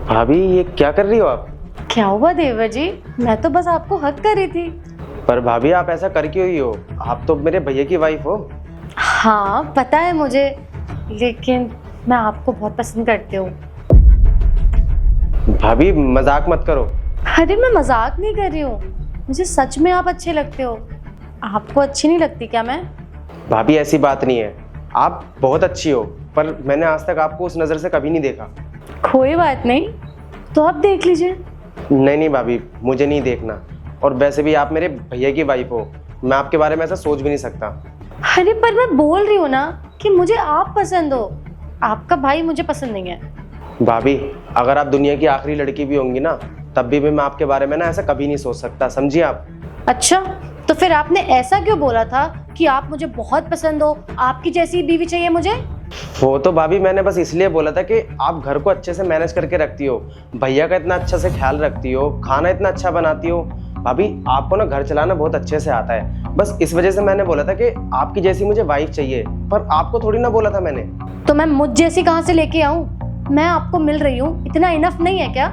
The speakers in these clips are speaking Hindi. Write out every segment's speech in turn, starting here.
भाभी ये क्या कर रही हो आप? क्या हुआ देवर जी? मैं तो बस आपको हक कर रही थी। पर भाभी आप ऐसा कर क्यों ही हो? आप तो मेरे भैया की वाइफ हो। हाँ पता है मुझे, लेकिन मैं आपको बहुत पसंद करती हूँ। भाभी मजाक मत करो। अरे मैं मजाक नहीं कर रही हूँ, मुझे सच में आप अच्छे लगते हो। आपको अच्छी नहीं लगती क्या मैं? भाभी ऐसी बात नहीं है, आप बहुत अच्छी हो, पर मैंने आज तक आपको उस नज़र से कभी नहीं देखा। कोई बात नहीं, तो आप देख लीजिए। नहीं नहीं भाभी, मुझे नहीं देखना। और वैसे भी आप मेरे भैया की वाइफ हो, मैं आपके बारे में ऐसा सोच भी नहीं सकता। अरे पर मैं बोल रही हूँ ना कि मुझे आप पसंद हो, आपका भाई मुझे पसंद नहीं है। भाभी अगर आप दुनिया की आखिरी लड़की भी होंगी ना, तब भी मैं आपके बारे में ना ऐसा कभी नहीं सोच सकता, समझिए आप। अच्छा, तो फिर आपने ऐसा क्यों बोला था कि आप मुझे बहुत पसंद हो, आपकी जैसी बीवी चाहिए मुझे? वो तो भाभी मैंने बस इसलिए बोला था कि आप घर को अच्छे से मैनेज करके रखती हो, भैया का इतना अच्छा से ख्याल रखती हो, खाना इतना अच्छा बनाती हो। भाभी आपको ना घर चलाना बहुत अच्छे से आता है, बस इस वजह से मैंने बोला था कि आपकी जैसी मुझे वाइफ चाहिए, पर आपको थोड़ी ना बोला था मैंने। तो मैं मुझ जैसी कहाँ से लेके आऊँ? मैं आपको मिल रही हूँ, इतना इनफ नहीं है क्या?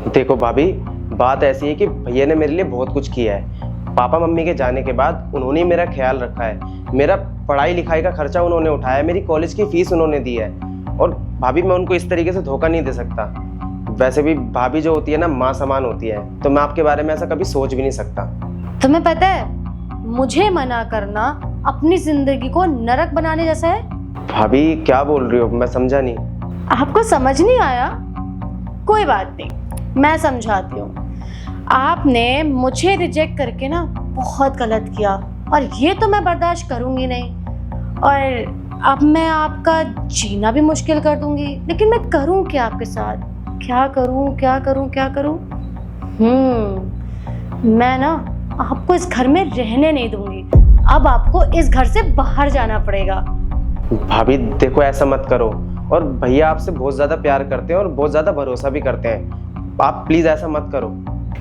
देखो भाभी, बात ऐसी है कि भैया ने मेरे लिए बहुत कुछ किया है। पापा मम्मी के जाने के बाद उन्होंने ही मेरा ख्याल रखा है, मेरा पढ़ाई लिखाई का खर्चा उन्होंने उठाया, मेरी कॉलेज की फीस उन्होंने दी है। और भाभी मैं उनको इस तरीके से धोखा नहीं दे सकता। वैसे भी भाभी जो होती है ना, माँ समान होती है, तो मैं आपके बारे में ऐसा कभी सोच भी नहीं सकता। तुम्हें पता है, मुझे मना करना अपनी जिंदगी को नरक बनाने जैसा है। भाभी क्या बोल रही हो, मैं समझा नहीं। आपको समझ नहीं आया? कोई बात नहीं, मैं समझाती हूँ। आपने मुझे रिजेक्ट करके ना बहुत गलत किया, और ये तो मैं बर्दाश्त करूंगी नहीं। और अब मैं आपका जीना भी मुश्किल कर दूंगी, लेकिन मैं करूं क्या आपके साथ? क्या करूं क्या करूं क्या करूं? मैं ना आपको इस घर में रहने नहीं दूंगी। अब आपको इस घर से बाहर जाना पड़ेगा। भाभी देखो ऐसा मत करो, और भैया आपसे बहुत ज्यादा प्यार करते हैं और बहुत ज्यादा भरोसा भी करते हैं, आप प्लीज ऐसा मत करो।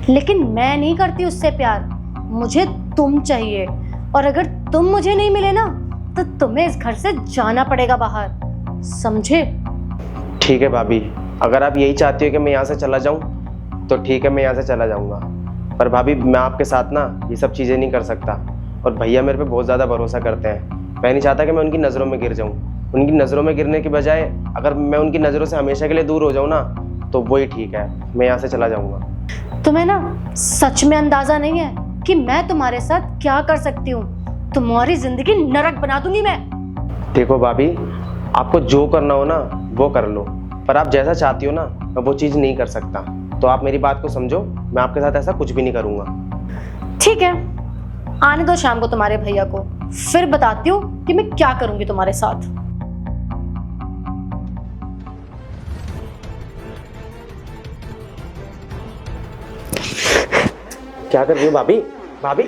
लेकिन मैं नहीं करती उससे प्यार, मुझे तुम चाहिए, और अगर तुम मुझे नहीं मिले ना, तो तुम्हें इस घर से जाना पड़ेगा बाहर, समझे? ठीक है भाभी, अगर आप यही चाहती हो कि मैं यहाँ से चला जाऊँ, तो ठीक है, मैं यहाँ से चला जाऊँगा। पर भाभी मैं आपके साथ ना ये सब चीज़ें नहीं कर सकता, और भैया मेरे पे बहुत ज़्यादा भरोसा करते हैं। मैं नहीं चाहता कि मैं उनकी नज़रों में गिर जाऊँ। उनकी नज़रों में गिरने की बजाय अगर मैं उनकी नज़रों से हमेशा के लिए दूर हो जाऊँ ना, तो वही ठीक है, मैं यहाँ से चला जाऊँगा। तुम्हें ना सच में अंदाजा नहीं है कि मैं तुम्हारे साथ क्या कर सकती हूँ। तुम्हारी जिंदगी नरक बना दूंगी मैं। देखो भाभी, आपको जो करना हो ना वो कर लो, पर आप जैसा चाहती हो ना मैं वो चीज़ नहीं कर सकता। तो आप मेरी बात को समझो, मैं आपके साथ ऐसा कुछ भी नहीं करूँगा। ठीक है, आने दो शाम को तुम्हारे भैया को, फिर बताती हूँ कि मैं क्या करूंगी तुम्हारे साथ। क्या कर रही हो भाभी? भाभी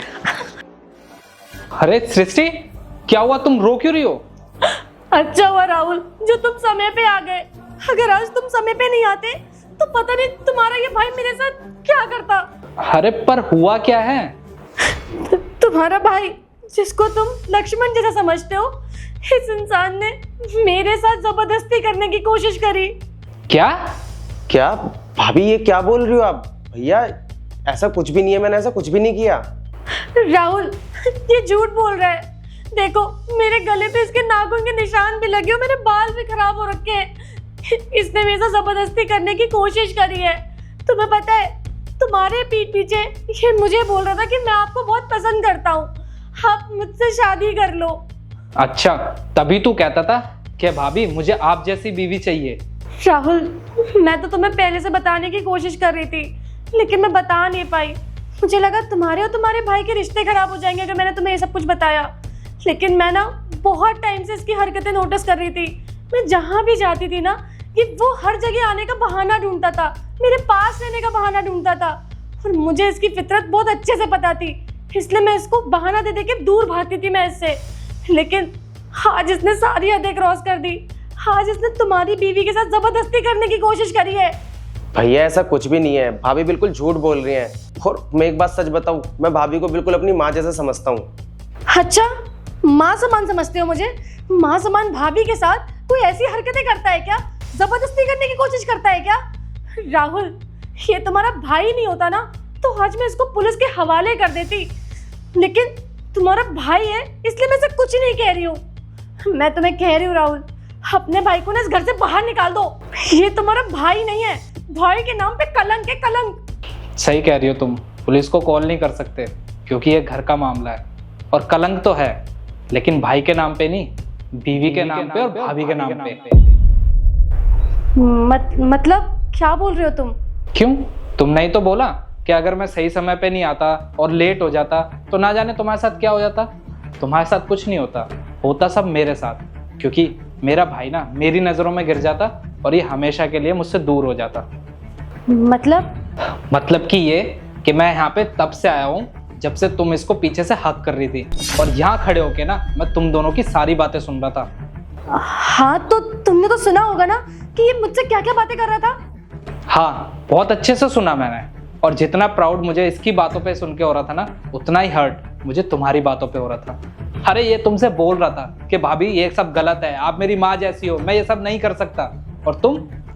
अरे सृष्टि, क्या हुआ? तुम रो क्यों रही हो? अच्छा हुआ राहुल जो तुम समय पे आ गए। अगर आज तुम समय पे नहीं आते तो पता नहीं तुम्हारा ये भाई मेरे साथ क्या करता। अरे पर हुआ क्या है? तुम्हारा भाई, जिसको तुम लक्ष्मण जैसा समझते हो, इस इंसान ने मेरे साथ जबरदस्ती करने की कोशिश करी। क्या? क्या भाभी ये क्या बोल रही हो आप? भैया ऐसा कुछ भी नहीं है, मैंने ऐसा कुछ भी नहीं किया। राहुल ये झूठ बोल रहा है। देखो मेरे गले पे इसके नाखून के निशान भी लगे हो, मेरे बाल भी खराब हो रखे हैं। इसने मेरे साथ जबरदस्ती करने की कोशिश करी है। तुम्हें पता है, तुम्हारे पीठ पीछे ये मुझे बोल रहा था कि मैं आपको बहुत पसंद करता हूँ, आप मुझसे शादी कर लो। अच्छा, तभी तू कहता था कि भाभी मुझे आप जैसी बीवी चाहिए। राहुल मैं तो तुम्हें पहले से बताने की कोशिश कर रही थी, लेकिन मैं बता नहीं पाई। मुझे लगा तुम्हारे और तुम्हारे भाई के रिश्ते खराब हो जाएंगे अगर मैंने तुम्हें ये सब कुछ बताया। लेकिन मैं ना बहुत टाइम से इसकी हरकतें नोटिस कर रही थी। मैं जहाँ भी जाती थी ना, ये वो हर जगह आने का बहाना ढूंढता था, मेरे पास रहने का बहाना ढूंढता था। और मुझे इसकी फितरत बहुत अच्छे से पता थी, इसलिए मैं इसको बहाना दे के दूर भागती थी मैं इससे। लेकिन आज इसने सारी हदें क्रॉस कर दी। आज इसने तुम्हारी बीवी के साथ जबरदस्ती करने की कोशिश करी है। भैया ऐसा कुछ भी नहीं है, भाभी बिल्कुल झूठ बोल रही हैं। और मैं एक बात सच बताऊं, मैं भाभी को बिल्कुल अपनी माँ जैसा समझता हूँ। अच्छा, माँ समान समझते हो मुझे? माँ समान भाभी के साथ कोई ऐसी हरकतें करता है क्या? जबरदस्ती करने की कोशिश करता है क्या? राहुल, ये तुम्हारा भाई नहीं होता ना तो आज मैं इसको पुलिस के हवाले कर देती, लेकिन तुम्हारा भाई है इसलिए मैं इसे कुछ नहीं कह रही हूँ। मैं तुम्हें कह रही हूँ राहुल, अपने भाई को ना इस घर से बाहर निकाल दो। ये तुम्हारा भाई नहीं है, भाई के नाम पे कलंक है, कलंक। सही कह रही हो तुम, पुलिस को कॉल नहीं कर सकते क्योंकि ये घर का मामला है और कलंक तो है, लेकिन भाई के नाम पे नहीं, बीवी के नाम पे और भाभी के नाम पे। मतलब क्या बोल रहे हो तुम? क्यों, तुमने ही तो बोला कि अगर मैं सही समय पे नहीं आता और लेट हो जाता तो ना जाने तुम्हारे साथ क्या हो जाता। तुम्हारे साथ कुछ नहीं होता, होता सब मेरे साथ, क्योंकि मेरा भाई ना मेरी नज़रों में गिर जाता और ये हमेशा के लिए मुझसे दूर हो जाता। मतलब कि ये कि मैं यहाँ पे तब से आया हूँ जब से तुम इसको पीछे से हक कर रही थी और यहाँ खड़े होके ना मैं तुम दोनों की सारी बातें सुन रहा था। हाँ तो तुमने तो सुना होगा ना कि ये मुझसे क्या क्या बातें कर रहा था। हाँ, बहुत अच्छे से सुना मैंने, और जितना प्राउड मुझे इसकी बातों पे सुन के हो रहा था ना, उतना ही हर्ट मुझे तुम्हारी बातों पे हो रहा था। अरे ये तुमसे बोल रहा था कि भाभी ये सब गलत है, आप मेरी माँ जैसी हो, मैं ये सब नहीं कर सकता, और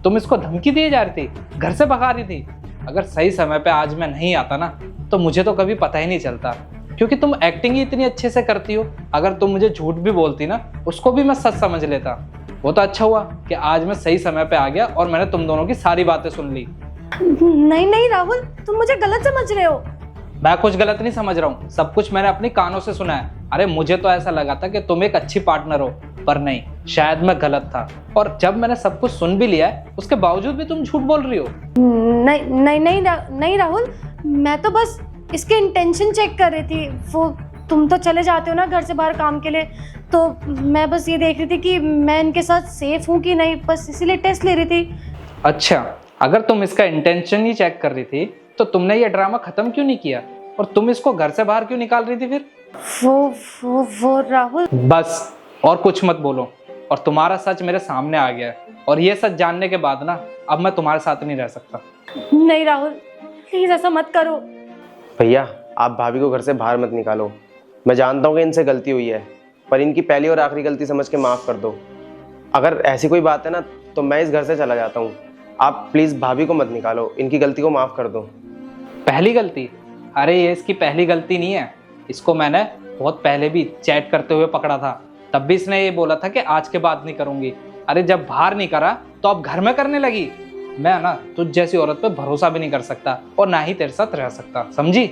तुम इसको धमकी दिए जा रही थी, घर से भगा रही थी। अगर सही समय पे आज मैं नहीं आता ना तो मुझे तो कभी पता ही नहीं चलता, क्योंकि तुम एक्टिंग ही इतनी अच्छे से करती हो। अगर तुम मुझे झूठ भी बोलती ना उसको भी मैं सच समझ लेता। वो तो अच्छा हुआ कि आज मैं सही समय पे आ गया और मैंने तुम दोनों की सारी बातें सुन ली। नहीं राहुल, तुम मुझे गलत समझ रहे हो। मैं कुछ गलत नहीं समझ रहा हूँ, सब कुछ मैंने अपनी कानों से सुना है। अरे मुझे तो ऐसा लगा था कि तुम एक अच्छी पार्टनर हो, पर नहीं, शायद मैं गलत था। और जब मैंने सब कुछ सुन भी लिया है उसके बावजूद भी तुम झूठ बोल रही हो। नहीं राहुल, मैं तो बस इसके इंटेंशन चेक कर रही थी। वो तुम तो चले जाते हो ना घर से बाहर काम के लिए, तो मैं बस ये देख रही थी कि मैं इनके साथ सेफ हूँ कि नहीं, बस इसीलिए टेस्ट ले रही थी। अच्छा, अगर तुम इसका इंटेंशन ही चेक कर रही थी तो तुमने ये ड्रामा खत्म क्यों नहीं किया और तुम इसको घर से बाहर क्यों निकाल रही थी फिर? वो राहुल, बस और कुछ मत बोलो। और तुम्हारा सच मेरे सामने आ गया है और ये सच जानने के बाद ना अब मैं तुम्हारे साथ नहीं रह सकता। नहीं राहुल, प्लीज ऐसा मत करो। भैया आप भाभी को घर से बाहर मत निकालो। मैं जानता हूँ कि इनसे गलती हुई है, पर इनकी पहली और आखिरी गलती समझ के माफ़ कर दो। अगर ऐसी कोई बात है ना तो मैं इस घर से चला जाता हूँ। आप प्लीज़ भाभी को मत निकालो, इनकी गलती को माफ़ कर दो। पहली गलती? अरे ये इसकी पहली गलती नहीं है। इसको मैंने बहुत पहले भी चैट करते हुए पकड़ा था, तब भी इसने ये बोला था कि आज के बाद नहीं करूँगी। अरे जब बाहर नहीं करा तो अब घर में करने लगी। मैं ना तुझ जैसी औरत पे भरोसा भी नहीं कर सकता और ना ही तेरे साथ रह सकता, समझी?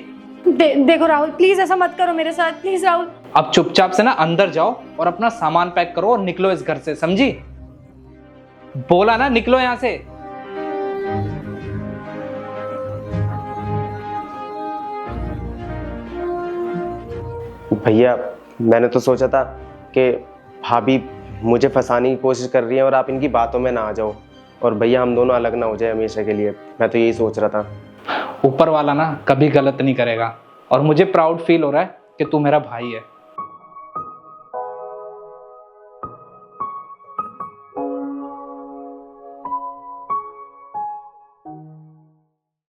देखो राहुल, प्लीज ऐसा मत करो मेरे साथ, प्लीज राहुल। अब चुपचाप से ना अंदर जाओ और अपना सामान पैक करो और निकलो इस घर से, समझी? बोला ना, निकलो यहाँ से। भैया मैंने तो सोचा था कि भाभी मुझे फंसाने की कोशिश कर रही है और आप इनकी बातों में ना आ जाओ, और भैया हम दोनों अलग ना हो जाए हमेशा के लिए। मैं तो यही सोच रहा था। ऊपर वाला ना कभी गलत नहीं करेगा और मुझे प्राउड फील हो रहा है कि तू मेरा भाई है।